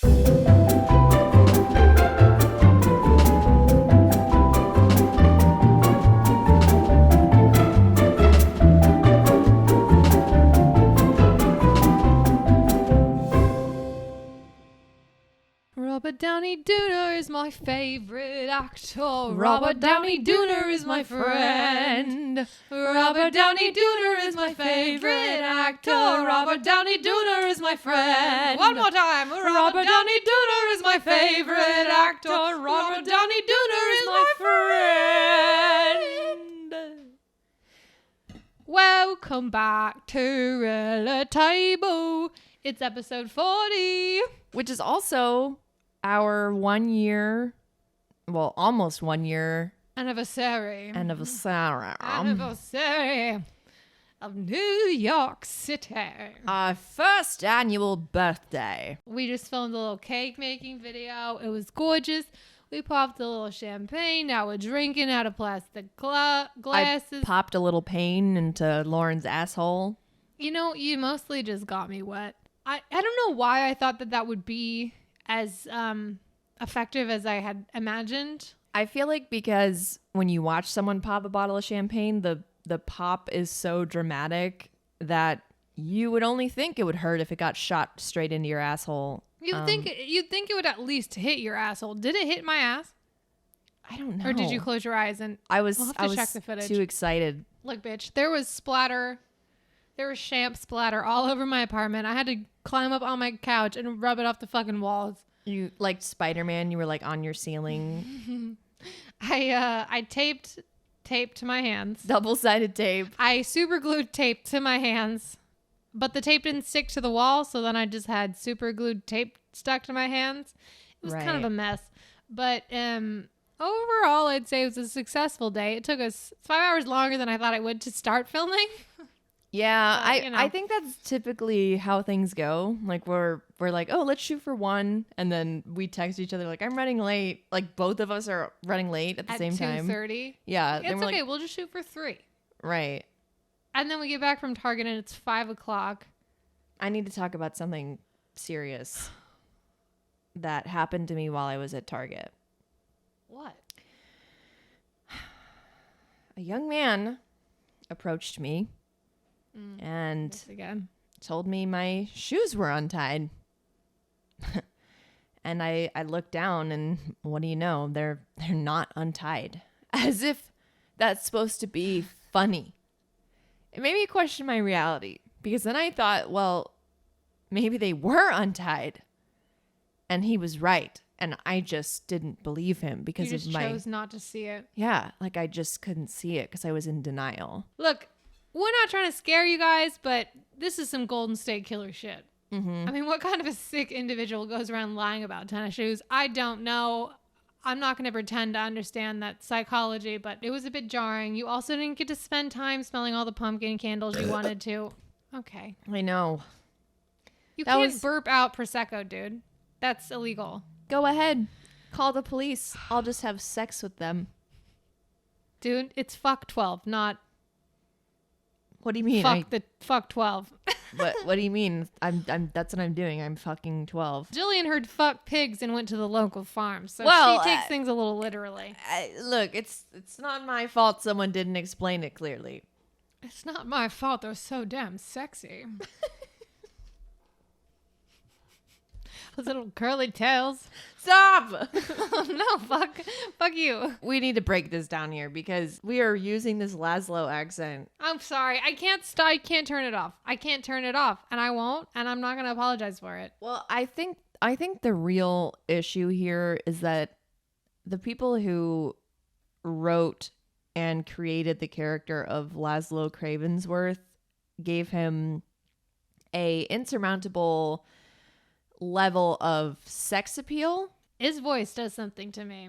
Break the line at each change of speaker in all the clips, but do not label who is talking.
Robert Downey Dooner is my favorite actor. Robert Downey Dooner is my friend. Robert Downey Dooner is my favorite actor. Robert Downey Dooner is my friend. One more time. Robert Downey Dooner is my favorite actor. Robert Downey Dooner is my friend. Welcome back to Relatable. It's episode 40.
Which is also our 1 year, well, almost 1 year
Anniversary of New York City.
Our first annual birthday.
We just filmed a little cake making video. It was gorgeous. We popped a little champagne. Now we're drinking out of plastic glasses.
I popped a little pain into Lauren's asshole.
You know, you mostly just got me wet. I don't know why I thought that would be as effective as I had imagined.
I feel like because when you watch someone pop a bottle of champagne, the pop is so dramatic that you would only think it would hurt if it got shot straight into your asshole.
You'd think it would at least hit your asshole. Did it hit my ass?
I don't know.
Or did you close your eyes and
I was
check the footage.
too excited.
Look, bitch, there was splatter. There was champ splatter all over my apartment. I had to climb up on my couch and rub it off the fucking walls.
You like Spider-Man, you were like on your ceiling.
I taped to my hands.
Double-sided tape.
I super glued tape to my hands, but the tape didn't stick to the wall, so then I just had super glued tape stuck to my hands. It was kind of a mess. But overall, I'd say it was a successful day. It took us 5 hours longer than I thought it would to start filming.
Yeah, I think that's typically how things go. Like we're like, oh, let's shoot for 1, and then we text each other like, I'm running late. Like both of us are running late at the same time.
2:30.
Yeah,
it's okay. We'll just shoot for 3.
Right.
And then we get back from Target and it's 5 o'clock.
I need to talk about something serious that happened to me while I was at Target.
What?
A young man approached me. And told me my shoes were untied. And I looked down and what do you know? They're not untied. As if that's supposed to be funny. It made me question my reality. Because then I thought, well, maybe they were untied. And he was right. And I just didn't believe him because
you just chose not to see it.
Yeah, like I just couldn't see it because I was in denial.
Look, we're not trying to scare you guys, but this is some Golden State Killer shit.
Mm-hmm.
I mean, what kind of a sick individual goes around lying about tennis shoes? I don't know. I'm not going to pretend to understand that psychology, but it was a bit jarring. You also didn't get to spend time smelling all the pumpkin candles you wanted to. Okay.
I know.
You can't burp out Prosecco, dude. That's illegal.
Go ahead. Call the police. I'll just have sex with them.
Dude, it's fuck 12, not...
What do you mean?
Fuck 12.
What do you mean? I'm that's what I'm doing. I'm fucking 12.
Jillian heard fuck pigs and went to the local farm, so she takes things a little literally.
Look, it's not my fault someone didn't explain it clearly.
It's not my fault. They're so damn sexy. Those little curly tails.
Stop!
No, fuck you.
We need to break this down here because we are using this Laszlo accent.
I'm sorry. I can't turn it off. I can't turn it off, and I won't, and I'm not going to apologize for it.
Well, I think the real issue here is that the people who wrote and created the character of Laszlo Cravensworth gave him a insurmountable level of sex appeal.
His voice does something to me.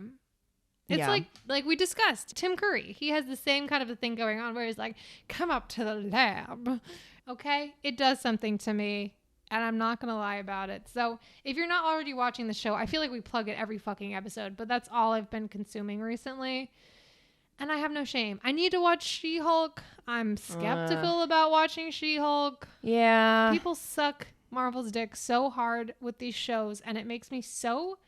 It's like we discussed, Tim Curry. He has the same kind of a thing going on where he's like, come up to the lab. Okay? It does something to me, and I'm not going to lie about it. So if you're not already watching the show, I feel like we plug it every fucking episode, but that's all I've been consuming recently. And I have no shame. I need to watch She-Hulk. I'm skeptical about watching She-Hulk.
Yeah.
People suck Marvel's dick so hard with these shows, and it makes me so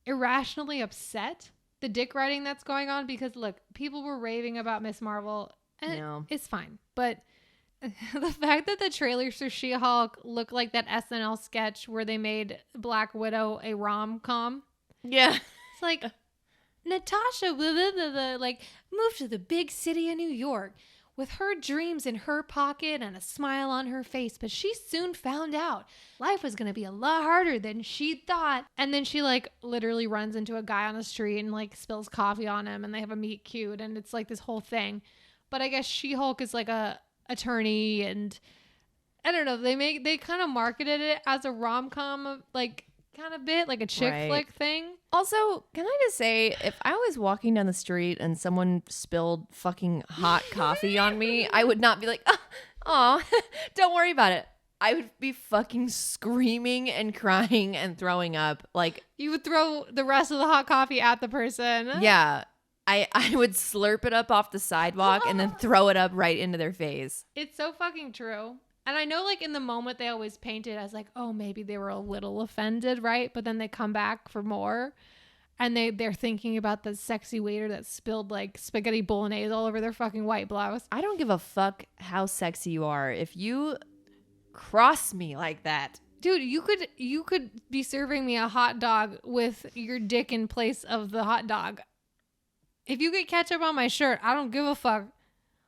irrationally upset, the dick riding that's going on, because look, people were raving about Miss Marvel, and it's fine, but the fact that the trailers for She-Hulk look like that SNL sketch where they made Black Widow a rom-com.
Yeah.
It's like, Natasha blah, blah, blah, blah, like moved to the big city of New York with her dreams in her pocket and a smile on her face, but she soon found out life was going to be a lot harder than she thought. And then she like literally runs into a guy on the street and like spills coffee on him, and they have a meet cute, and it's like this whole thing. But I guess She-Hulk is like a attorney, and I don't know, they kind of marketed it as a rom-com like kind of bit, like a chick flick thing.
Also, can I just say, if I was walking down the street and someone spilled fucking hot coffee on me, I would not be like, oh, don't worry about it. I would be fucking screaming and crying and throwing up. Like,
you would throw the rest of the hot coffee at the person.
Yeah. I would slurp it up off the sidewalk and then throw it up right into their face.
It's so fucking true. And I know, like, in the moment they always paint it as like, oh, maybe they were a little offended, right? But then they come back for more, and they're thinking about the sexy waiter that spilled like spaghetti bolognese all over their fucking white blouse.
I don't give a fuck how sexy you are. If you cross me like that,
dude, you could be serving me a hot dog with your dick in place of the hot dog. If you get ketchup on my shirt, I don't give a fuck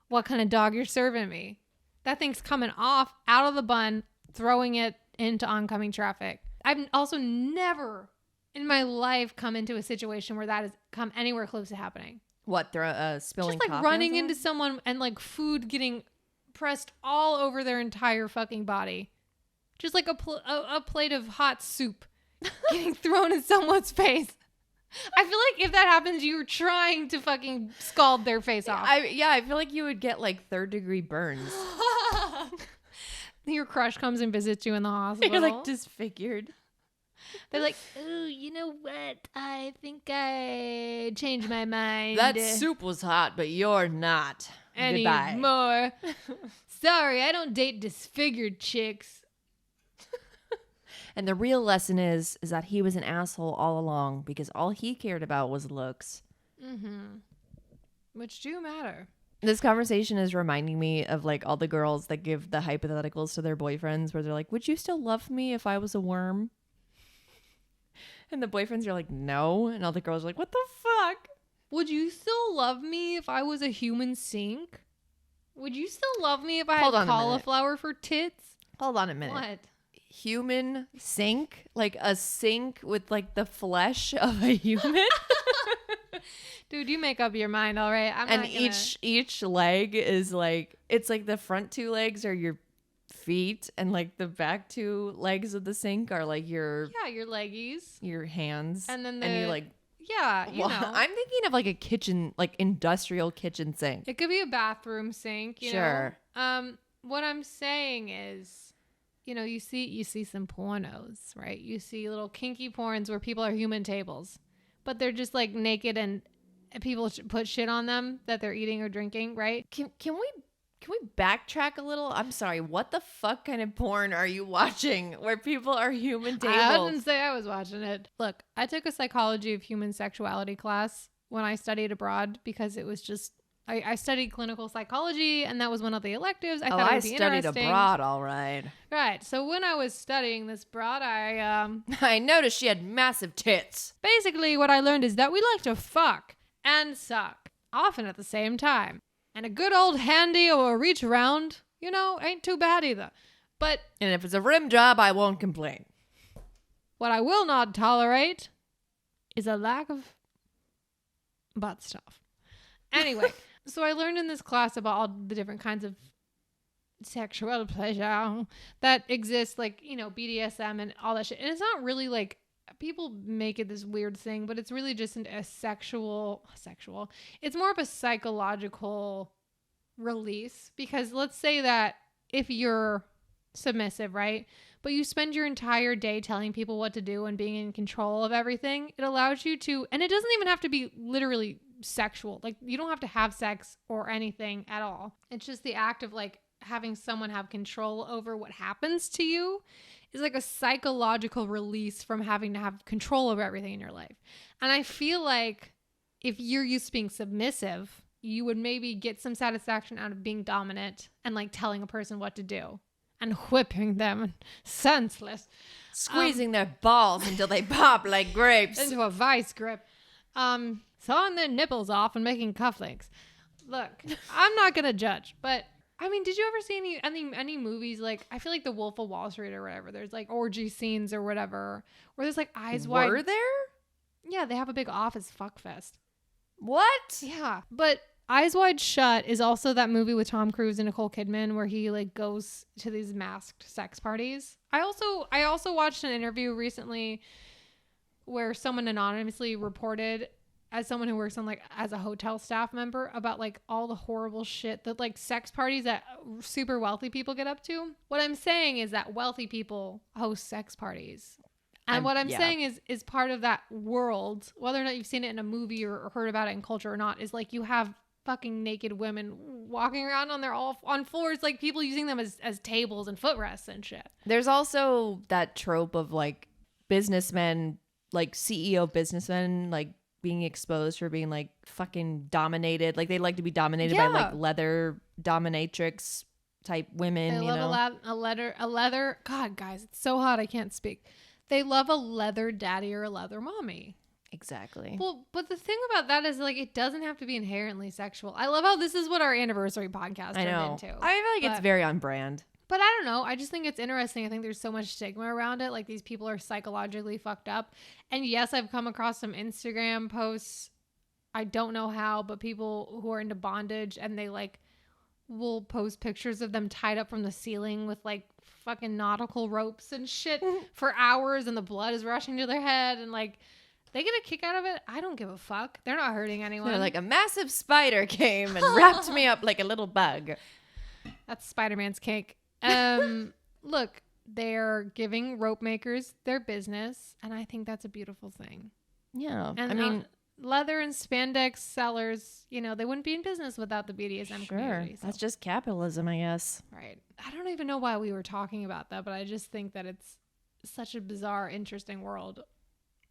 what kind of dog you're serving me. That thing's coming off, out of the bun, throwing it into oncoming traffic. I've also never in my life come into a situation where that has come anywhere close to happening.
What, spilling
just like
coffee
running into someone and like food getting pressed all over their entire fucking body. Just like a plate of hot soup getting thrown in someone's face. I feel like if that happens, you're trying to fucking scald their face off.
I feel like you would get like 3rd-degree burns.
Your crush comes and visits you in the hospital.
You're like disfigured.
They're like, oh, you know what? I think I changed my mind.
That soup was hot, but you're not.
Anymore. Sorry, I don't date disfigured chicks.
And the real lesson is that he was an asshole all along because all he cared about was looks.
Mm-hmm. Which do matter.
This conversation is reminding me of like all the girls that give the hypotheticals to their boyfriends where they're like, would you still love me if I was a worm? And the boyfriends are like, no. And all the girls are like, what the fuck?
Would you still love me if I was a human sink? Would you still love me if I had cauliflower for tits?
Hold on a minute.
What?
Human sink? Like a sink with like the flesh of a human?
Dude, you make up your mind, all right?
Each leg is like, it's like the front 2 legs are your feet, and like the back 2 legs of the sink are like your
leggies,
your hands,
and then
you like
you know.
I'm thinking of like a kitchen, like industrial kitchen sink.
It could be a bathroom sink. You
sure.
know? What I'm saying is, you know, you see some pornos, right? You see little kinky porns where people are human tables, but they're just like naked and people put shit on them that they're eating or drinking, right?
Can we backtrack a little? I'm sorry. What the fuck kind of porn are you watching where people are human tables?
I didn't say I was watching it. Look, I took a psychology of human sexuality class when I studied abroad because it was just, I studied clinical psychology, and that was one of the electives. I thought it would be interesting.
I studied abroad, all right.
Right. So when I was studying this abroad,
I noticed she had massive tits.
Basically, what I learned is that we like to fuck and suck, often at the same time. And a good old handy or a reach around, you know, ain't too bad either. And
if it's a rim job, I won't complain.
What I will not tolerate is a lack of butt stuff. Anyway, so I learned in this class about all the different kinds of sexual pleasure that exist, like, you know, BDSM and all that shit. And it's not really like, people make it this weird thing, but it's really just a sexual. It's more of a psychological release, because let's say that if you're submissive, right? But you spend your entire day telling people what to do and being in control of everything, it allows you to, and it doesn't even have to be literally sexual. Like, you don't have to have sex or anything at all. It's just the act of like having someone have control over what happens to you is like a psychological release from having to have control over everything in your life. And I feel like if you're used to being submissive, you would maybe get some satisfaction out of being dominant and like telling a person what to do and whipping them senseless.
Squeezing their balls until they pop like grapes.
Into a vice grip. Sawing their nipples off and making cufflinks. Look, I'm not going to judge, but I mean, did you ever see any movies? Like, I feel like The Wolf of Wall Street or whatever. There's like orgy scenes or whatever where there's like eyes wide.
Were there?
Yeah, they have a big office fuckfest.
What?
Yeah, but Eyes Wide Shut is also that movie with Tom Cruise and Nicole Kidman where he like goes to these masked sex parties. I also watched an interview recently where someone anonymously reported, as someone who works on like as a hotel staff member, about like all the horrible shit that like sex parties that super wealthy people get up to. What I'm saying is that wealthy people host sex parties. And what I'm saying is part of that world, whether or not you've seen it in a movie or heard about it in culture or not, is like you have fucking naked women walking around on floors, like people using them as tables and footrests and shit.
There's also that trope of like businessmen, like CEO businessmen, like being exposed for being like fucking dominated. Like they like to be dominated by like leather dominatrix type women.
They love a leather. God, guys, it's so hot I can't speak. They love a leather daddy or a leather mommy.
Exactly.
Well, but the thing about that is like it doesn't have to be inherently sexual. I love how this is what our anniversary podcast turned into.
I feel like it's very on brand.
But I don't know. I just think it's interesting. I think there's so much stigma around it. Like these people are psychologically fucked up. And yes, I've come across some Instagram posts. I don't know how, but people who are into bondage and they like will post pictures of them tied up from the ceiling with like fucking nautical ropes and shit for hours, and the blood is rushing to their head, and like they get a kick out of it. I don't give a fuck. They're not hurting anyone.
They're like, a massive spider came and wrapped me up like a little bug.
That's Spider-Man's cake. Look, they're giving rope makers their business, and I think that's a beautiful thing.
Yeah.
And I mean, leather and spandex sellers, you know, they wouldn't be in business without the BDSM community. So.
That's just capitalism, I guess.
Right. I don't even know why we were talking about that, but I just think that it's such a bizarre, interesting world.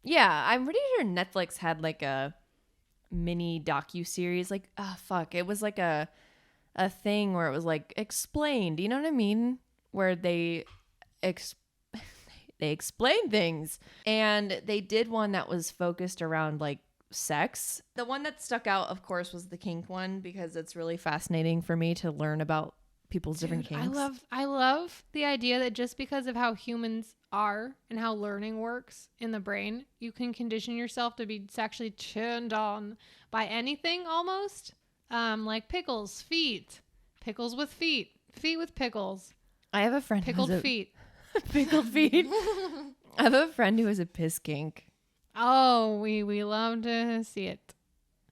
Yeah, I'm pretty sure Netflix had like a mini docu-series. Like, it was like a thing where it was like explained. You know what I mean? Where they explain things. And they did one that was focused around like sex. The one that stuck out, of course, was the kink one, because it's really fascinating for me to learn about people's different kinks.
I love the idea that just because of how humans are and how learning works in the brain, you can condition yourself to be sexually turned on by anything almost. Like pickles with feet with pickles.
I have a friend
pickled feet.
Pickled feet. I have a friend who has a piss kink.
Oh, we love to see it.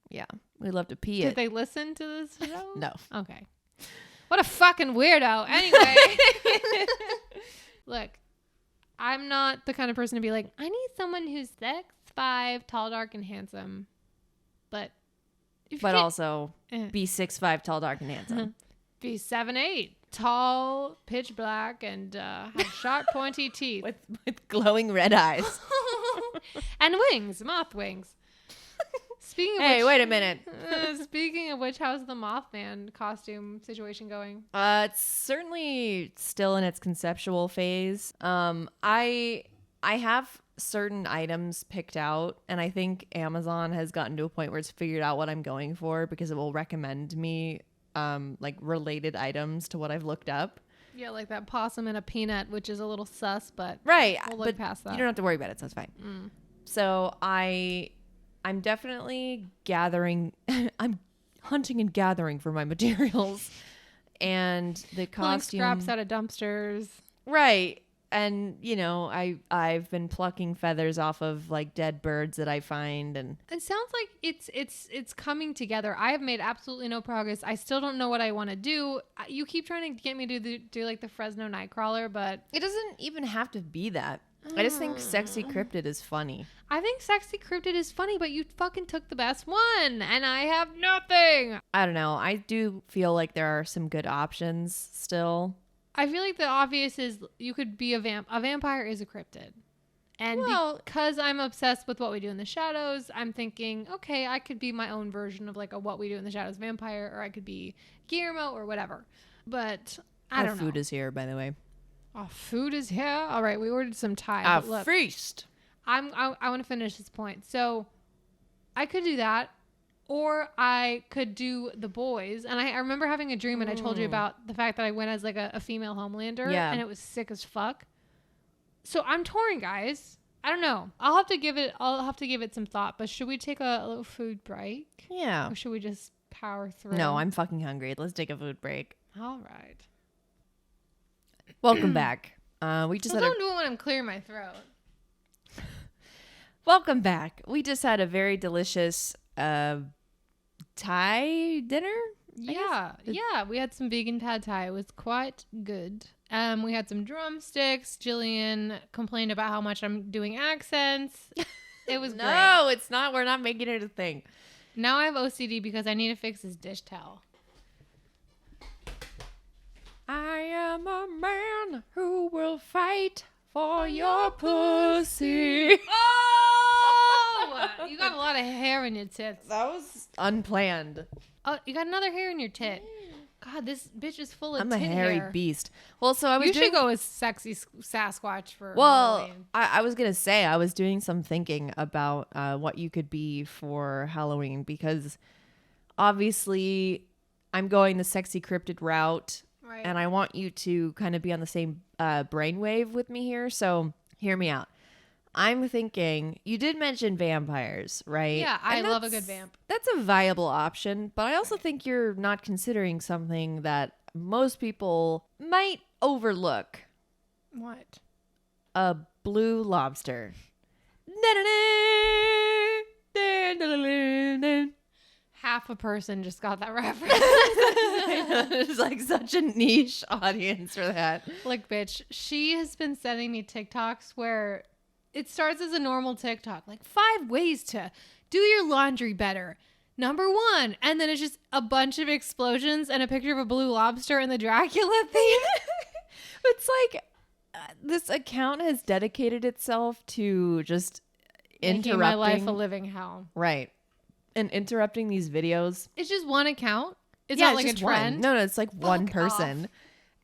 Yeah, we love to pee
Did they listen to this show?
No.
Okay. What a fucking weirdo. Anyway. Look, I'm not the kind of person to be like, I need someone who's 6'5", tall, dark, and handsome. But
also be 6'5", tall, dark, and handsome.
Be 7'8", tall, pitch black, and have sharp, pointy teeth.
With glowing red eyes.
And wings, moth wings.
Wait a minute.
Speaking of which, how's the Mothman costume situation going?
It's certainly still in its conceptual phase. I have certain items picked out, and I think Amazon has gotten to a point where it's figured out what I'm going for, because it will recommend me like related items to what I've looked up.
Yeah, like that possum and a peanut, which is a little sus, but
right.
We'll look past that.
You don't have to worry about it, so it's fine. So I'm definitely gathering. I'm hunting and gathering for my materials, and the costume.
Pulling scraps out of dumpsters.
Right. And, you know, I've been plucking feathers off of like dead birds that I find, and
it sounds like it's coming together. I have made absolutely no progress. I still don't know what I want to do. You keep trying to get me to do like the Fresno Nightcrawler, but
it doesn't even have to be that. I just think sexy cryptid is funny.
I think Sexy Cryptid is funny, but you fucking took the best one, and I have nothing.
I don't know. I do feel like there are some good options still.
I feel like the obvious is you could be a vampire is a cryptid. And because I'm obsessed with What We Do in the Shadows, I'm thinking, okay, I could be my own version of like a What We Do in the Shadows vampire, or I could be Guillermo or whatever. But I don't know.
Food is here, by the way.
Our food is here. All right, we ordered some Thai.
A feast.
I want to finish this point. So I could do that, or I could do The Boys. And I remember having a dream, and I told you about the fact that I went as like a female Homelander, and it was sick as fuck. So I'm torn, guys. I don't know. I'll have to give it some thought. But should we take a little food break?
Yeah.
Or should we just power through?
No, I'm fucking hungry. Let's take a food break.
All right.
Welcome back. We just
don't do it when I'm clearing my throat.
Welcome back. We just had a very delicious Thai dinner.
Yeah. We had some vegan pad Thai. It was quite good. We had some drumsticks. Jillian complained about how much I'm doing accents. It was great.
No, it's not. We're not making it a thing.
Now I have OCD because I need to fix this dish towel.
I am a man who will fight for your pussy.
Oh! You got a lot of hair in your tits.
That was unplanned.
Oh, you got another hair in your tit. God, this bitch is full of
I'm
tit
a hairy
hair.
beast. Well, so I was.
You should go as sexy Sasquatch for.
Well,
Halloween.
I was gonna say I was doing some thinking about what you could be for Halloween because obviously I'm going the sexy cryptid route,
Right.
and I want you to kind of be on the same brainwave with me here. So hear me out. I'm thinking you did mention vampires, right?
Yeah, I love a good vamp.
That's a viable option, but I also think you're not considering something that most people might overlook.
What?
A blue lobster.
Half a person just got that reference.
There's like such a niche audience for that.
Like, bitch, she has been sending me TikToks where it starts as a normal TikTok, like 5 ways to do your laundry better. Number 1. And then it's just a bunch of explosions and a picture of a blue lobster and the Dracula theme.
It's like this account has dedicated itself to just
Making
interrupting
my life a living hell.
Right. And interrupting these videos.
It's just one account. It's not like a
just
trend.
No, it's like one person. Off.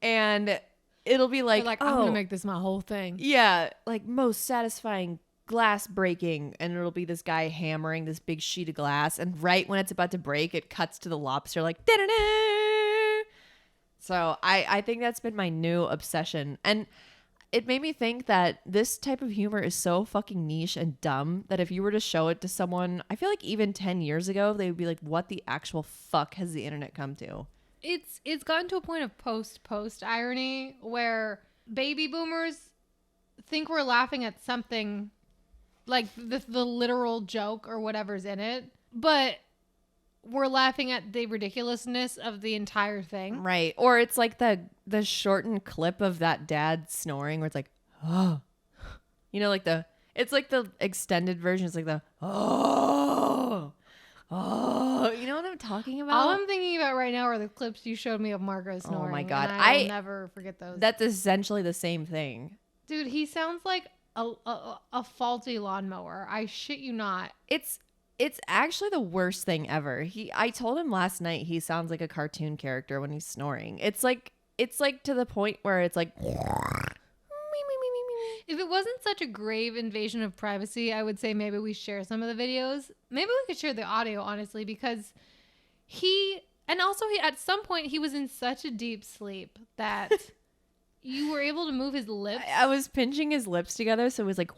And it'll be like,
I'm going to make this my whole thing.
Yeah. Like most satisfying glass breaking. And it'll be this guy hammering this big sheet of glass. And right when it's about to break, it cuts to the lobster like, da-da-da! So I think that's been my new obsession. And it made me think that this type of humor is so fucking niche and dumb that if you were to show it to someone, I feel like even 10 years ago, they would be like, what the actual fuck has the internet come to?
It's gotten to a point of post irony where baby boomers think we're laughing at something like the literal joke or whatever's in it, but we're laughing at the ridiculousness of the entire thing.
Right. Or it's like the shortened clip of that dad snoring where it's like, oh, you know, like it's like the extended version. It's like the, oh, you know what I'm talking about?
All I'm thinking about right now are the clips you showed me of Margot snoring.
Oh my God.
I'll never forget those.
That's essentially the same thing.
Dude, he sounds like a faulty lawnmower. I shit you not.
It's actually the worst thing ever. I told him last night he sounds like a cartoon character when he's snoring. It's like to the point where it's like.
If it wasn't such a grave invasion of privacy, I would say maybe we share some of the videos. Maybe we could share the audio, honestly, because at some point he was in such a deep sleep that you were able to move his lips.
I was pinching his lips together, so it was like.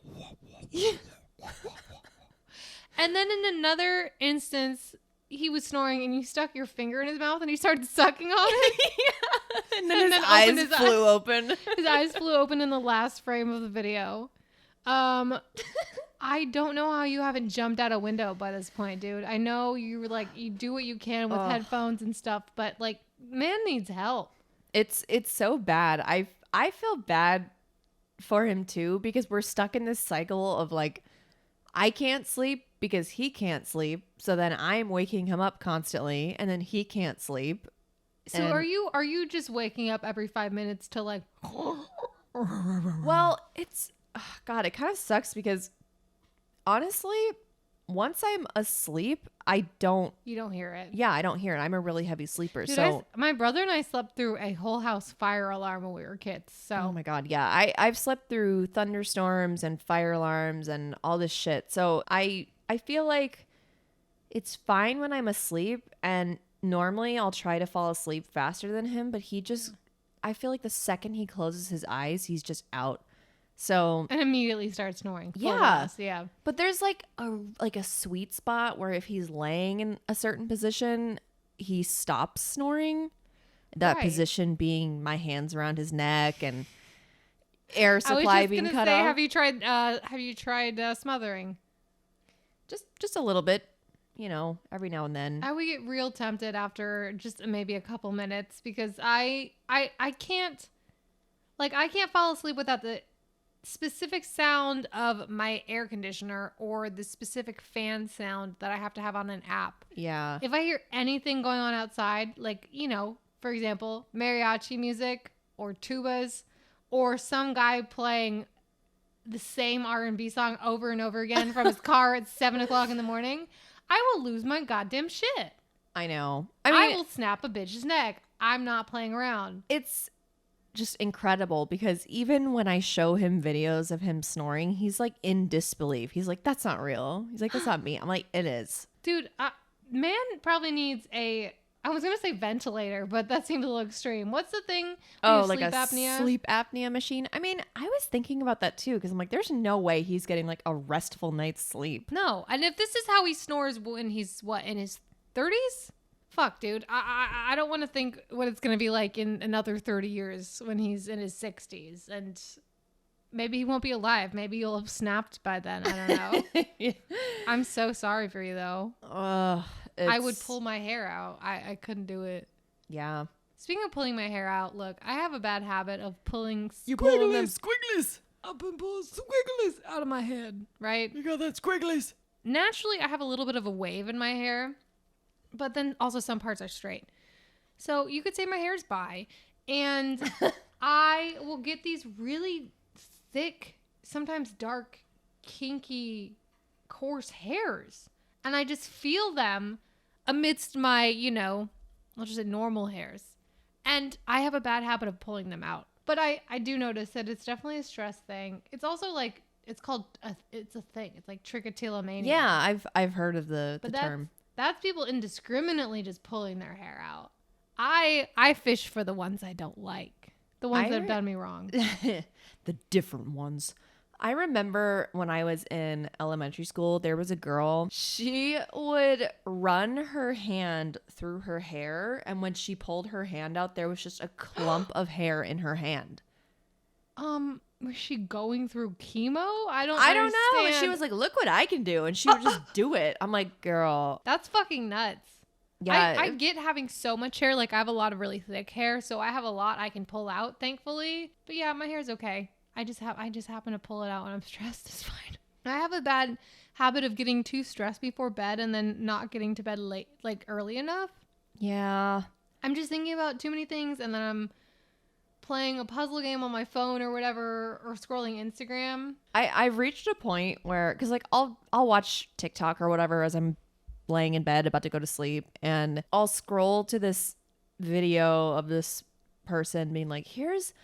And then in another instance, he was snoring and you stuck your finger in his mouth and he started sucking on it.
Yeah. And then his eyes flew open.
His eyes flew open in the last frame of the video. I don't know how you haven't jumped out a window by this point, dude. I know you do what you can with headphones and stuff, but like, man needs help.
It's so bad. I feel bad for him too because we're stuck in this cycle of like, I can't sleep because he can't sleep. So then I'm waking him up constantly and then he can't sleep.
So are you just waking up every 5 minutes to like
Well, it's God, it kind of sucks because honestly, once I'm asleep, I don't
you don't hear it?
Yeah, I don't hear it. I'm a really heavy sleeper.
Dude,
so
my brother and I slept through a whole house fire alarm when we were kids. So
oh my God, yeah. I've slept through thunderstorms and fire alarms and all this shit. So I feel like it's fine when I'm asleep, and normally I'll try to fall asleep faster than him, but I feel like the second he closes his eyes, he's just out. So
and immediately starts snoring.
Yeah.
Yeah.
But there's like a sweet spot where if he's laying in a certain position, he stops snoring. That position being my hands around his neck and air supply being cut off.
Have you tried smothering?
Just a little bit, every now and then.
I would get real tempted after just maybe a couple minutes because I can't fall asleep without the specific sound of my air conditioner or the specific fan sound that I have to have on an app.
Yeah.
If I hear anything going on outside, like, for example, mariachi music or tubas or some guy playing the same R&B song over and over again from his car at 7:00 in the morning, I will lose my goddamn shit.
I know.
I will snap a bitch's neck. I'm not playing around.
It's just incredible because even when I show him videos of him snoring, he's like in disbelief. He's like, that's not real. He's like, that's not me. I'm like, it is.
Dude, man probably needs I was going to say ventilator, but that seems a little extreme. What's the thing?
Like
sleep apnea?
Sleep apnea machine. I mean, I was thinking about that too because I'm like, there's no way he's getting like a restful night's sleep.
No. And if this is how he snores when he's in his 30s? Fuck, dude. I don't want to think what it's going to be like in another 30 years when he's in his 60s. And maybe he won't be alive. Maybe you'll have snapped by then. I don't know. Yeah. I'm so sorry for you, though. I would pull my hair out. I couldn't do it.
Yeah.
Speaking of pulling my hair out, look, I have a bad habit of pulling
squigglies.
I've been pulling squigglies out of my head, right?
You got that squigglies.
Naturally, I have a little bit of a wave in my hair, but then also some parts are straight. So you could say my hair's bi, and I will get these really thick, sometimes dark, kinky, coarse hairs. And I just feel them amidst my, I'll just say normal hairs. And I have a bad habit of pulling them out. But I do notice that it's definitely a stress thing. It's also like, it's a thing. It's like trichotillomania.
Yeah, I've heard of the term.
That's people indiscriminately just pulling their hair out. I fish for the ones I don't like. The ones that have done me wrong.
The different ones. I remember when I was in elementary school, there was a girl. She would run her hand through her hair, and when she pulled her hand out, there was just a clump of hair in her hand.
Was she going through chemo? I don't
know. And she was like, look what I can do. And she would just do it. I'm like, girl.
That's fucking nuts. Yeah. I get having so much hair. Like, I have a lot of really thick hair, so I have a lot I can pull out, thankfully. But yeah, my hair's okay. I just happen to pull it out when I'm stressed. It's fine. I have a bad habit of getting too stressed before bed and then not getting to bed late, like early enough.
Yeah.
I'm just thinking about too many things, and then I'm playing a puzzle game on my phone or whatever, or scrolling Instagram.
I've reached a point where, because like I'll watch TikTok or whatever as I'm laying in bed about to go to sleep, and I'll scroll to this video of this person being like, here's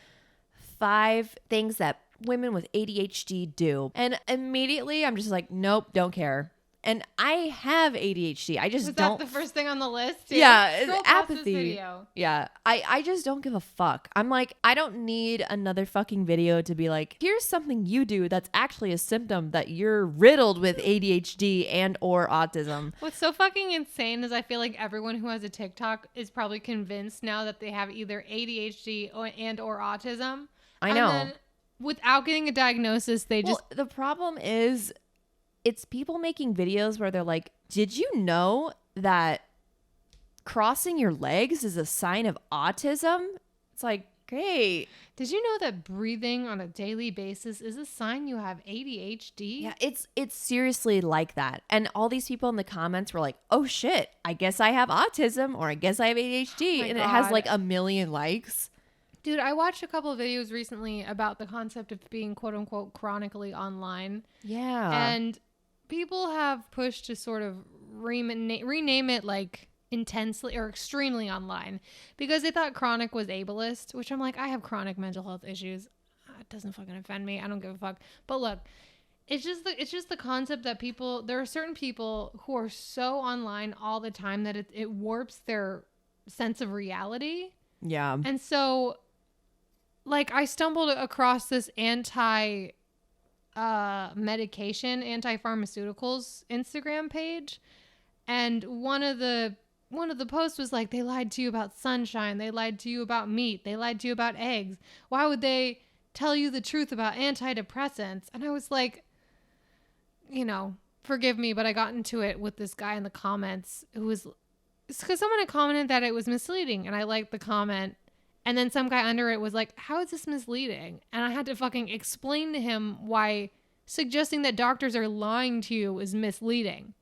5 things that women with ADHD do. And immediately I'm just like, nope, don't care. And I have ADHD. I just don't.
Was that the first thing on the list?
Yeah, it's apathy. Yeah, I just don't give a fuck. I'm like, I don't need another fucking video to be like, here's something you do that's actually a symptom that you're riddled with ADHD and or autism.
What's so fucking insane is I feel like everyone who has a TikTok is probably convinced now that they have either ADHD and or autism.
I know.
And then without getting a diagnosis,
the problem is it's people making videos where they're like, did you know that crossing your legs is a sign of autism? It's like, Great.
Did you know that breathing on a daily basis is a sign you have ADHD?
Yeah, it's seriously like that. And all these people in the comments were like, oh shit, I guess I have autism or I guess I have ADHD.
Oh my
and it has
God.
like 1 million likes.
Dude, I watched a couple of videos recently about the concept of being quote unquote chronically online.
Yeah.
And people have pushed to sort of rename it like intensely or extremely online because they thought chronic was ableist, which I'm like, I have chronic mental health issues. It doesn't fucking offend me. I don't give a fuck. But look, it's just the concept that there are certain people who are so online all the time that it warps their sense of reality.
Yeah.
And so like I stumbled across this anti-pharmaceuticals Instagram page, and one of the posts was like, they lied to you about sunshine, they lied to you about meat, they lied to you about eggs. Why would they tell you the truth about antidepressants? And I was like, forgive me, but I got into it with this guy in the comments who was, because someone had commented that it was misleading, and I liked the comment. And then some guy under it was like, how is this misleading? And I had to fucking explain to him why suggesting that doctors are lying to you is misleading.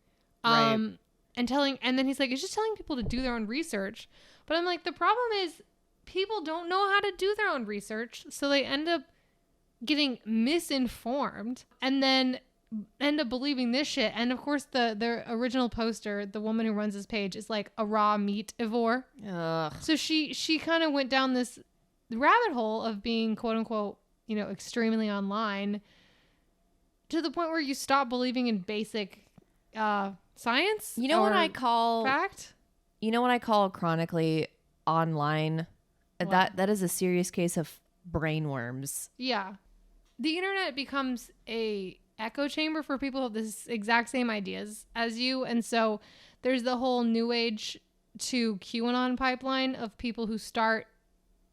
Right.
And then he's like, it's just telling people to do their own research. But I'm like, the problem is people don't know how to do their own research. So they end up getting misinformed and then end up believing this shit. And of course the original poster, the woman who runs this page, is like a raw meat-ivore.
Ugh.
So she kind of went down this rabbit hole of being quote unquote, extremely online to the point where you stop believing in basic science.
You know what
or
I call
fact?
You know what I call chronically online?
What?
That is a serious case of brainworms.
Yeah. The internet becomes a echo chamber for people who have this exact same ideas as you. And so there's the whole new age to QAnon pipeline of people who start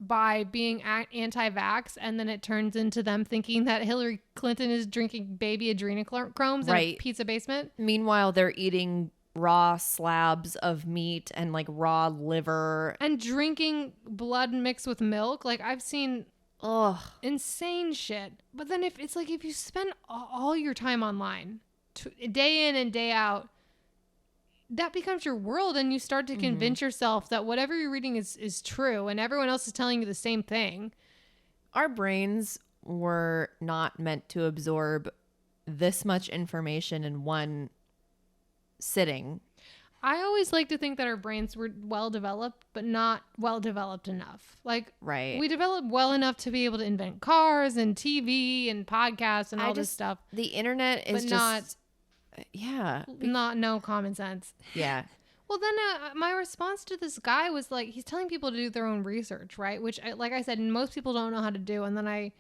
by being anti-vax, and then it turns into them thinking that Hillary Clinton is drinking baby adrenochromes in a pizza basement.
Meanwhile, they're eating raw slabs of meat and like raw liver
and drinking blood mixed with milk. Like I've seen insane shit. But then if you spend all your time online, day in and day out, that becomes your world, and you start to convince yourself that whatever you're reading is true, and everyone else is telling you the same thing.
Our brains were not meant to absorb this much information in one sitting.
I always like to think that our brains were well developed, but not well developed enough. Like,
right.
We developed well enough to be able to invent cars and TV and podcasts and all this stuff.
The internet is
no common sense.
Yeah.
Well, then my response to this guy was like, he's telling people to do their own research, right? Which, like I said, most people don't know how to do. And then I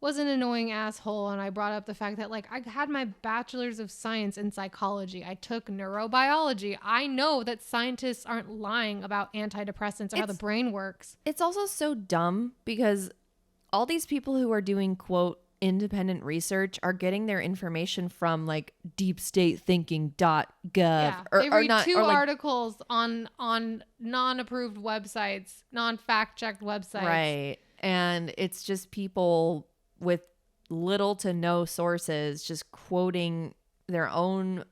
was an annoying asshole, and I brought up the fact that, like, I had my bachelor's of science in psychology. I took neurobiology. I know that scientists aren't lying about antidepressants or how the brain works.
It's also so dumb because all these people who are doing, quote, independent research are getting their information from like deepstatethinking.gov.
Yeah, they read two articles on non-approved websites, non-fact-checked websites.
Right. And it's just people with little to no sources just quoting their own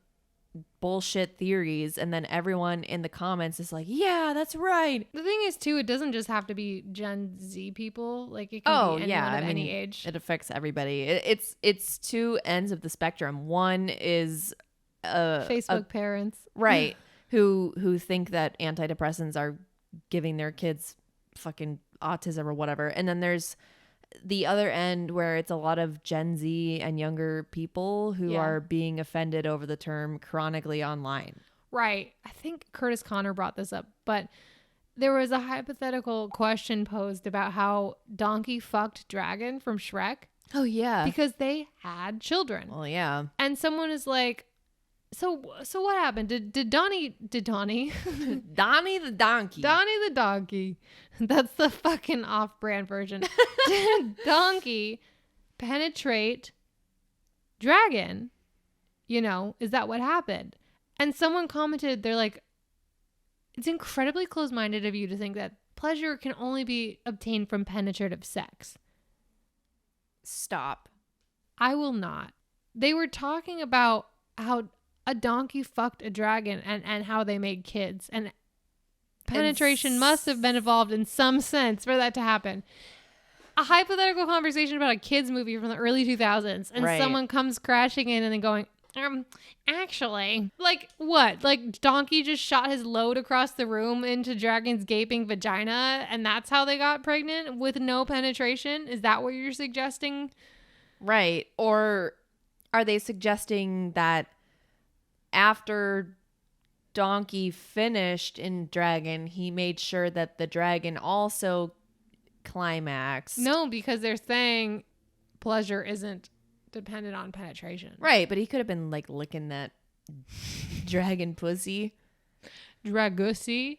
bullshit theories, and then everyone in the comments is like, yeah, that's right.
The thing is too, it doesn't just have to be Gen Z people. Like, it can be anyone of any age.
It affects everybody. It's two ends of the spectrum. One is
Facebook parents,
right, who think that antidepressants are giving their kids fucking autism or whatever, and then there's the other end where it's a lot of Gen Z and younger people who are being offended over the term chronically online.
Right. I think Curtis Connor brought this up, but there was a hypothetical question posed about how Donkey fucked Dragon from Shrek.
Oh, yeah.
Because they had children.
Well, yeah.
And someone is like, so what happened? Did Donnie
Donnie the donkey.
Donnie the donkey. That's the fucking off-brand version. Did Donkey penetrate Dragon? Is that what happened? And someone commented, they're like, it's incredibly close-minded of you to think that pleasure can only be obtained from penetrative sex.
Stop.
I will not. They were talking about how a donkey fucked a dragon and how they made kids. And penetration must have been involved in some sense for that to happen. A hypothetical conversation about a kid's movie from the early 2000s. And someone comes crashing in and then going, actually, like what? Like donkey just shot his load across the room into dragon's gaping vagina and that's how they got pregnant with no penetration? Is that what you're suggesting?
Right. Or are they suggesting that after donkey finished in dragon, he made sure that the dragon also climaxed?
No, because they're saying pleasure isn't dependent on penetration.
Right, but he could have been like licking that dragon pussy.
Dragussy.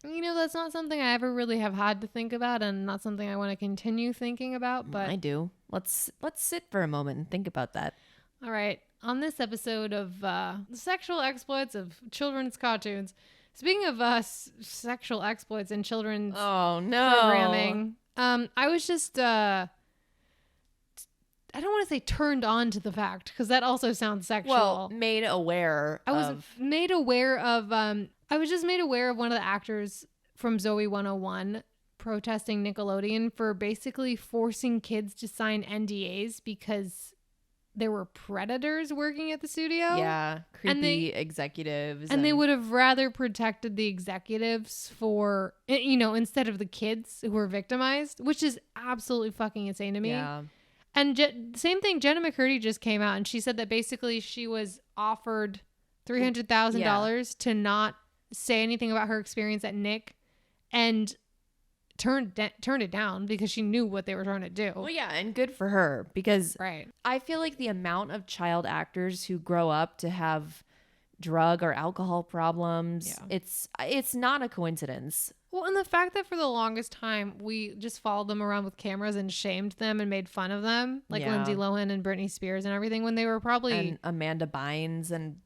That's not something I ever really have had to think about and not something I want to continue thinking about, but
I do. Let's sit for a moment and think about that.
All right. On this episode of the sexual exploits of children's cartoons, speaking of sexual exploits in children's programming, I was just I don't want to say turned on to the fact because that also sounds sexual.
Well, made aware.
I was made aware of I was just made aware of one of the actors from Zoe 101 protesting Nickelodeon for basically forcing kids to sign NDAs because there were predators working at the studio.
Yeah, creepy executives.
And they would have rather protected the executives for, instead of the kids who were victimized, which is absolutely fucking insane to me.
Yeah.
And same thing, Jenna McCurdy just came out and she said that basically she was offered $300,000 to not say anything about her experience at Nick and turned it down because she knew what they were trying to do.
Well, yeah, and good for her because
right.
I feel like the amount of child actors who grow up to have drug or alcohol problems, it's not a coincidence.
Well, and the fact that for the longest time we just followed them around with cameras and shamed them and made fun of them, like Lindsay Lohan and Britney Spears and everything, when they were probably
and Amanda Bynes and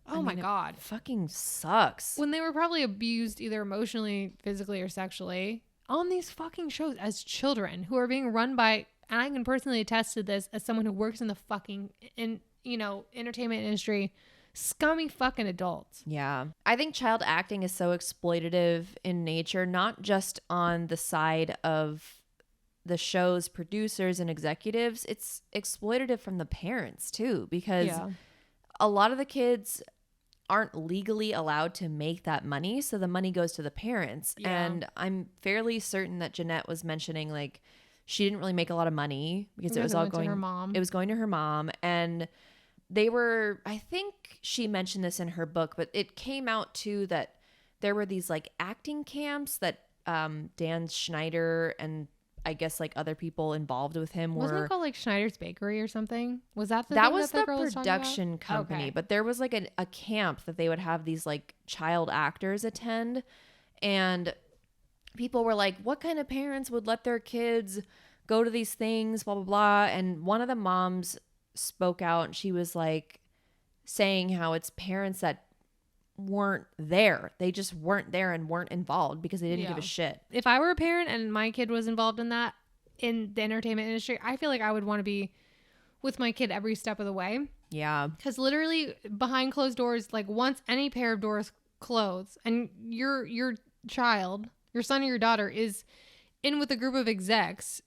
my God,
it fucking sucks.
When they were probably abused either emotionally, physically, or sexually on these fucking shows as children who are being run by, and I can personally attest to this as someone who works in the fucking entertainment industry. Scummy fucking adults.
Yeah. I think child acting is so exploitative in nature, not just on the side of the show's producers and executives. It's exploitative from the parents too, because a lot of the kids aren't legally allowed to make that money. So the money goes to the parents. Yeah. And I'm fairly certain that Jeanette was mentioning like she didn't really make a lot of money because it was all going to her mom. It was going to her mom. And they were, I think she mentioned this in her book, but it came out too that there were these like acting camps that Dan Schneider and I guess like other people involved with him were.
Wasn't it called like Schneider's Bakery or something? Was that the
that was the production company? Okay. But there was like a camp that they would have these like child actors attend, and people were like, "What kind of parents would let their kids go to these things?" Blah blah blah. And one of the moms spoke out, and she was like saying how it's parents that weren't there. They just weren't there and weren't involved because they didn't give a shit.
If I were a parent and my kid was involved in that in the entertainment industry, I feel like I would want to be with my kid every step of the way.
Yeah.
Because literally behind closed doors, like once any pair of doors close and your child, your son or your daughter is in with a group of execs,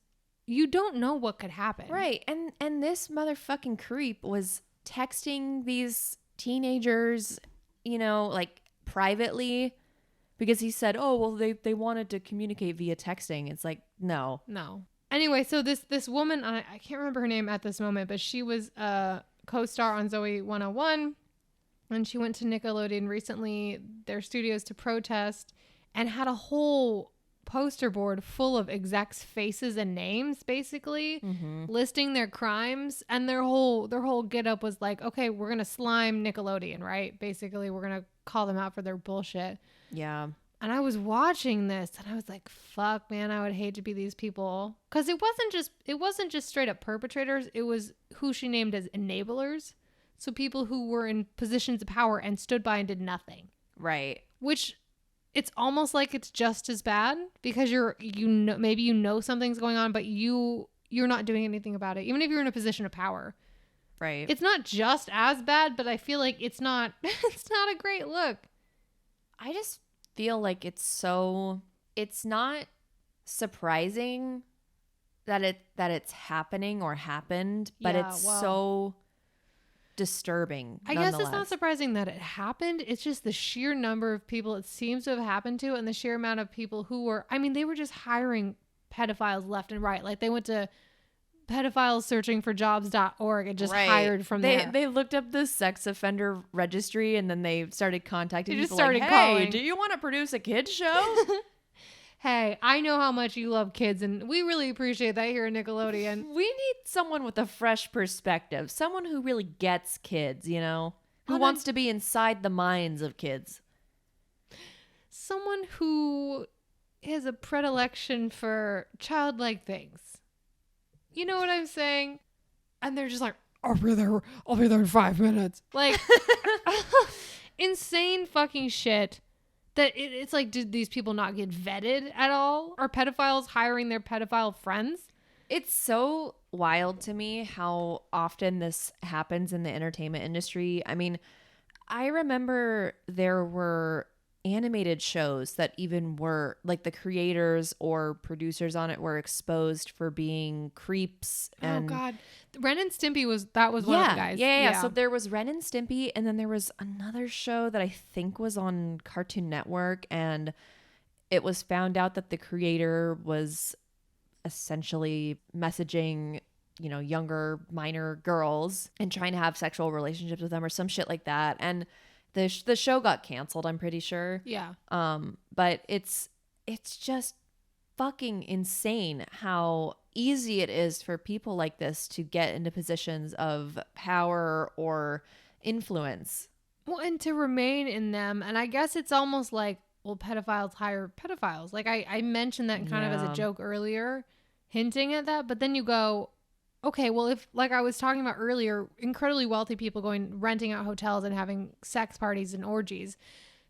you don't know what could happen.
Right. And this motherfucking creep was texting these teenagers, you know, like privately, because he said, "Oh, well, they wanted to communicate via texting." It's like, no.
Anyway, so this woman, I can't remember her name at this moment, but she was a co-star on Zoe 101, and she went to Nickelodeon recently, their studios, to protest, and had a whole poster board full of execs' faces and names, basically listing their crimes, and their whole get up was like, okay, we're gonna slime Nickelodeon, right? Basically, we're gonna call them out for their bullshit.
Yeah.
And I was watching this and I was like, fuck, man, I would hate to be these people, because it wasn't just straight up perpetrators, it was who she named as enablers, so people who were in positions of power and stood by and did nothing.
Right.
Which it's almost like it's just as bad because maybe you know something's going on, but you're not doing anything about it, even if you're in a position of power.
Right.
It's not just as bad, but I feel like it's not a great look.
I just feel like it's not surprising that it's happening or happened, but it's so disturbing.
I guess it's not surprising that it happened. It's just the sheer number of people it seems to have happened to, and the sheer amount of people who were, they were just hiring pedophiles left and right. Like they went to pedophilesearchingforjobs.org and just hired from there.
They looked up the sex offender registry, and then they started contacting people.
Started
like,
calling.
Hey, do you want to produce a kids show?
Hey, I know how much you love kids, and we really appreciate that here at Nickelodeon.
We need someone with a fresh perspective, someone who really gets kids, who wants to be inside the minds of kids.
Someone who has a predilection for childlike things. You know what I'm saying? And they're just like, I'll be there in 5 minutes. Like, insane fucking shit. That it's like, did these people not get vetted at all? Are pedophiles hiring their pedophile friends?
It's so wild to me how often this happens in the entertainment industry. I remember there were animated shows that even were like the creators or producers on it were exposed for being creeps. And
oh God, Ren and Stimpy was one of the guys.
Yeah. So there was Ren and Stimpy, and then there was another show that I think was on Cartoon Network, and it was found out that the creator was essentially messaging younger minor girls and trying to have sexual relationships with them or some shit like that. And the show got canceled, I'm pretty sure.
Yeah.
But it's just fucking insane how easy it is for people like this to get into positions of power or influence.
Well, and to remain in them. And I guess it's almost like, well, pedophiles hire pedophiles. Like I mentioned that kind of as a joke earlier, hinting at that. But then you go, okay, well, if, like I was talking about earlier, incredibly wealthy people renting out hotels and having sex parties and orgies,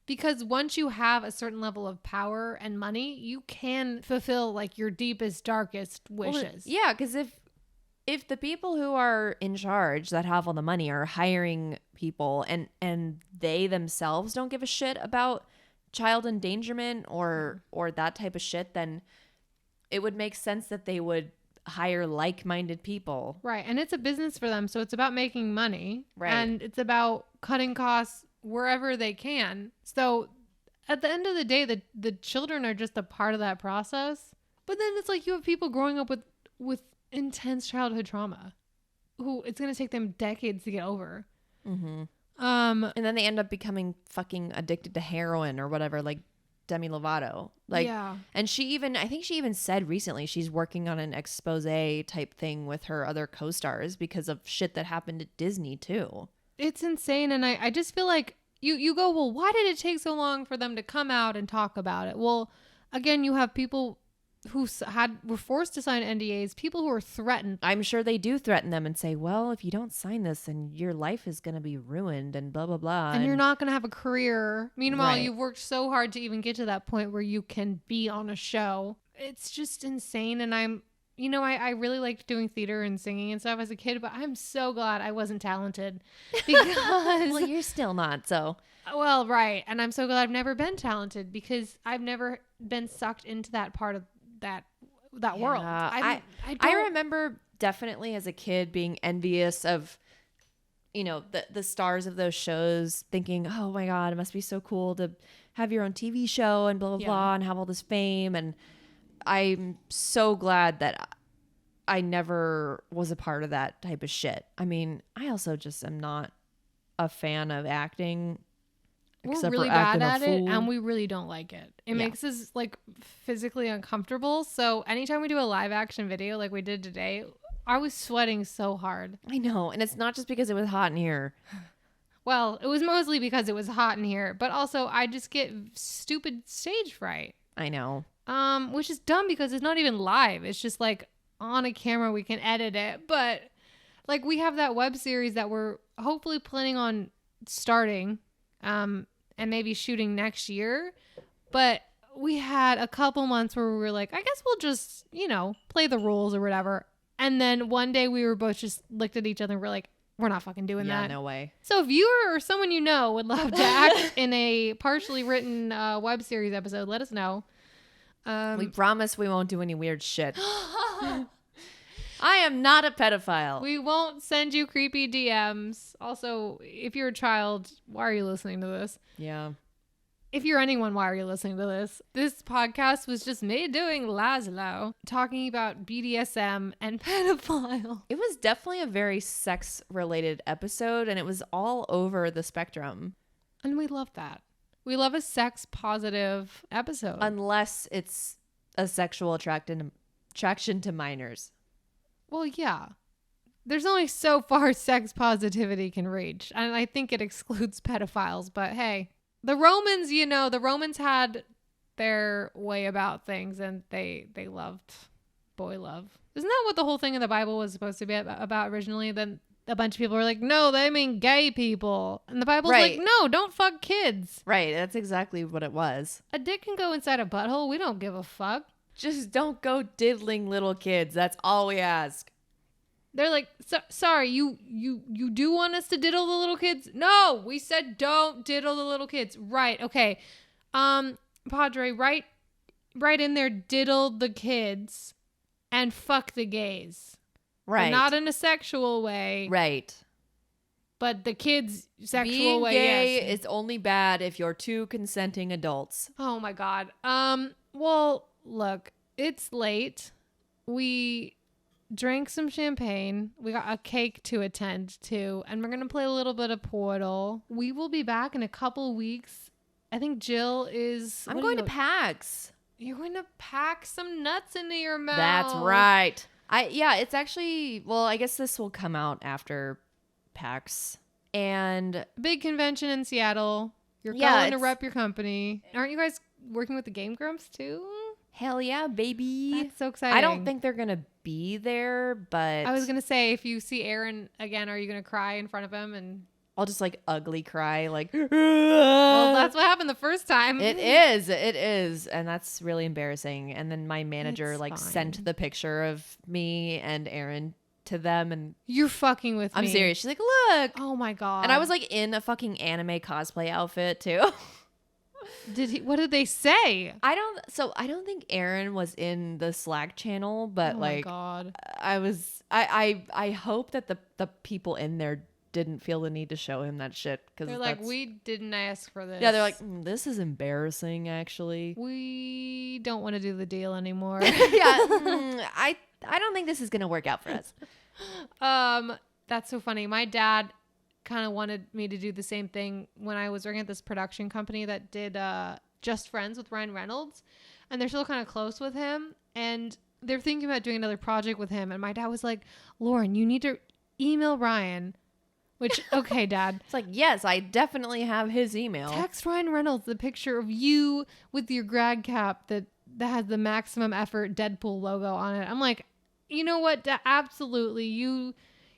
because once you have a certain level of power and money, you can fulfill like your deepest, darkest wishes.
Well, yeah, because if the people who are in charge that have all the money are hiring people and they themselves don't give a shit about child endangerment or that type of shit, then it would make sense that they would hire like-minded people.
Right. And it's a business for them. So it's about making money.
Right.
And it's about cutting costs wherever they can. So at the end of the day, the children are just a part of that process. But then it's like you have people growing up with intense childhood trauma who it's going to take them decades to get over.
Mm-hmm. And then they end up becoming fucking addicted to heroin or whatever, like Demi Lovato. Like, yeah. And I think she even said recently she's working on an expose type thing with her other co-stars because of shit that happened at Disney too.
It's insane. And I just feel like you go, well, why did it take so long for them to come out and talk about it? Well, again, you have people who were forced to sign NDAs, people who are threatened.
I'm sure they do threaten them and say, well, if you don't sign this, then your life is going to be ruined and blah, blah, blah.
And you're not going to have a career. Meanwhile, You've worked so hard to even get to that point where you can be on a show. It's just insane. And I really liked doing theater and singing and stuff as a kid, but I'm so glad I wasn't talented because
well, you're still not. So,
well, right. And I'm so glad I've never been talented because I've never been sucked into that part of that world.
I remember definitely as a kid being envious of, the stars of those shows, thinking, oh my God, it must be so cool to have your own TV show and blah, blah, blah, and have all this fame. And I'm so glad that I never was a part of that type of shit. I also just am not a fan of acting.
We're really bad at it, and we really don't like it. It makes us like physically uncomfortable. So anytime we do a live action video like we did today, I was sweating so hard.
I know. And it's not just because it was hot in here.
Well, it was mostly because it was hot in here, but also I just get stupid stage fright.
I know.
Which is dumb because it's not even live. It's just like on a camera, we can edit it. But like we have that web series that we're hopefully planning on starting, and maybe shooting next year. But we had a couple months where we were like, I guess we'll just, play the rules or whatever. And then one day we were both just looked at each other and we're like, we're not fucking doing that.
No way.
So if you or someone you know would love to act in a partially written web series episode, let us know.
We promise we won't do any weird shit. I am not a pedophile.
We won't send you creepy DMs. Also, if you're a child, why are you listening to this?
Yeah.
If you're anyone, why are you listening to this? This podcast was just me doing Laszlo, talking about BDSM and pedophile.
It was definitely a very sex-related episode, and it was all over the spectrum.
And we love that. We love a sex-positive episode.
Unless it's a sexual attraction to minors.
Well, yeah. There's only so far sex positivity can reach. And I think it excludes pedophiles. But hey, the Romans had their way about things, and they loved boy love. Isn't that what the whole thing in the Bible was supposed to be about originally? Then a bunch of people were like, no, they mean gay people. And the Bible's like, no, don't fuck kids.
Right. That's exactly what it was.
A dick can go inside a butthole. We don't give a fuck.
Just don't go diddling little kids. That's all we ask.
They're like, sorry, you do want us to diddle the little kids? No, we said don't diddle the little kids. Right. Okay. Padre, right in there, diddle the kids and fuck the gays.
Right.
But not in a sexual way.
Right.
But the kids' sexual
Being
way,
gay
yes.
is only bad if you're two consenting adults.
Oh my God. Well, look, it's late. We drank some champagne. We got a cake to attend to, and we're going to play a little bit of Portal. We will be back in a couple weeks. I think Jill is...
I'm going to PAX.
You're going to pack some nuts into your mouth.
That's right. It's actually... Well, I guess this will come out after PAX. And...
Big convention in Seattle. You're going to rep your company. Aren't you guys working with the Game Grumps too?
Hell yeah, baby.
That's so exciting.
I don't think they're going to be there, but...
I was going to say, if you see Aaron again, are you going to cry in front of him? And
I'll just like ugly cry like...
Well, that's what happened the first time.
It is. And that's really embarrassing. And then my manager
It's fine.
sent the picture of me and Aaron to them, and...
You're fucking with me.
I'm serious. She's like, look.
Oh my God.
And I was like in a fucking anime cosplay outfit too.
What did they say?
I don't think Aaron was in the Slack channel, but
Oh my God.
I hope that the people in there didn't feel the need to show him that shit, because
They're like, we didn't ask for this.
yeah, they're like, this is embarrassing actually.
We don't want to do the deal anymore.
I don't think this is gonna work out for us.
That's so funny. My dad kind of wanted me to do the same thing when I was working at this production company that did Just Friends with Ryan Reynolds, and they're still kind of close with him, and they're thinking about doing another project with him. And my dad was like, Lauren, you need to email Ryan. Which, okay, Dad.
It's like, yes, I definitely have his email.
Text Ryan Reynolds the picture of you with your grad cap that has the maximum effort Deadpool logo on it. I'm like, you know what? Absolutely.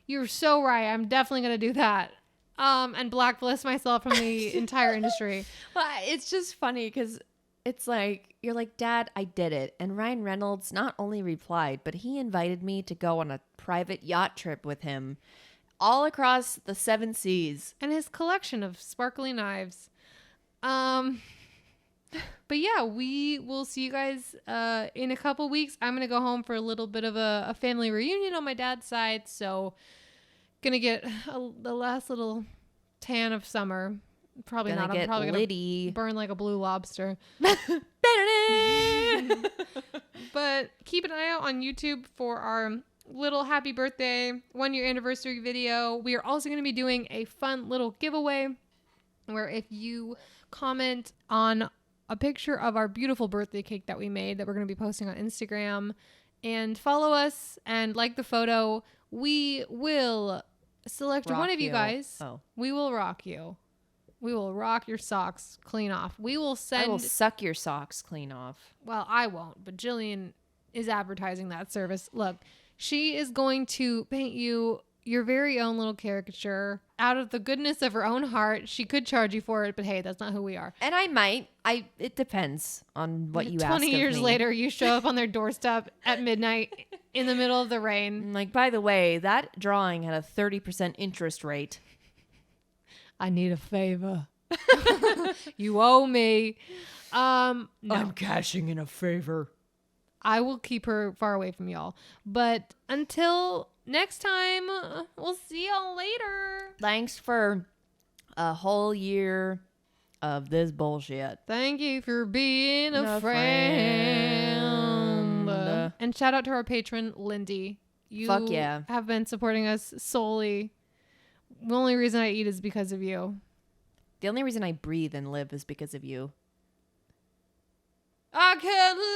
You're so right. I'm definitely going to do that. And blacklist myself from the entire industry.
Well, it's just funny because it's like, you're like, Dad, I did it. And Ryan Reynolds not only replied, but he invited me to go on a private yacht trip with him all across the 7 seas.
And his collection of sparkly knives. But yeah, we will see you guys in a couple weeks. I'm going to go home for a little bit of a family reunion on my dad's side. So going to get the last little tan of summer. Probably not. I'm probably going to burn like a blue lobster. But keep an eye out on YouTube for our little happy birthday 1-year anniversary video. We are also going to be doing a fun little giveaway where if you comment on a picture of our beautiful birthday cake that we made that we're going to be posting on Instagram and follow us and like the photo, we will select one of you guys. We will rock you. We will rock your socks clean off. I
will suck your socks clean off.
Well, I won't, but Jillian is advertising that service. Look, she is going to paint you your very own little caricature out of the goodness of her own heart. She could charge you for it, but hey, that's not who we are.
And I might. It depends on what you ask of me.
20 years later, you show up on their doorstep at midnight in the middle of the rain.
Like, by the way, that drawing had a 30% interest rate.
I need a favor. You owe me. No.
I'm cashing in a favor.
I will keep her far away from y'all. But until next time, we'll see y'all later.
Thanks for a whole year of this bullshit.
Thank you for being a friend. And shout out to our patron, Lindy. You
Fuck yeah.
have been supporting us solely. The only reason I eat is because of you.
The only reason I breathe and live is because of you.
I can't live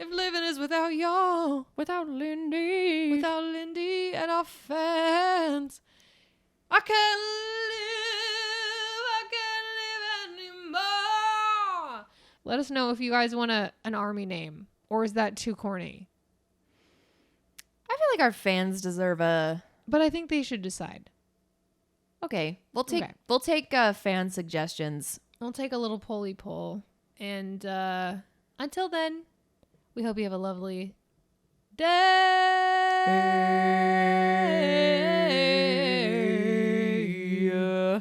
if living is without y'all.
Without Lindy.
Without Lindy and our fans. I can't live anymore. Let us know if you guys want an army name, or is that too corny?
I feel like our fans deserve a...
But I think they should decide.
Okay, we'll take fan suggestions.
I'll take a little polly poll. And until then, we hope you have a lovely day.
Yeah.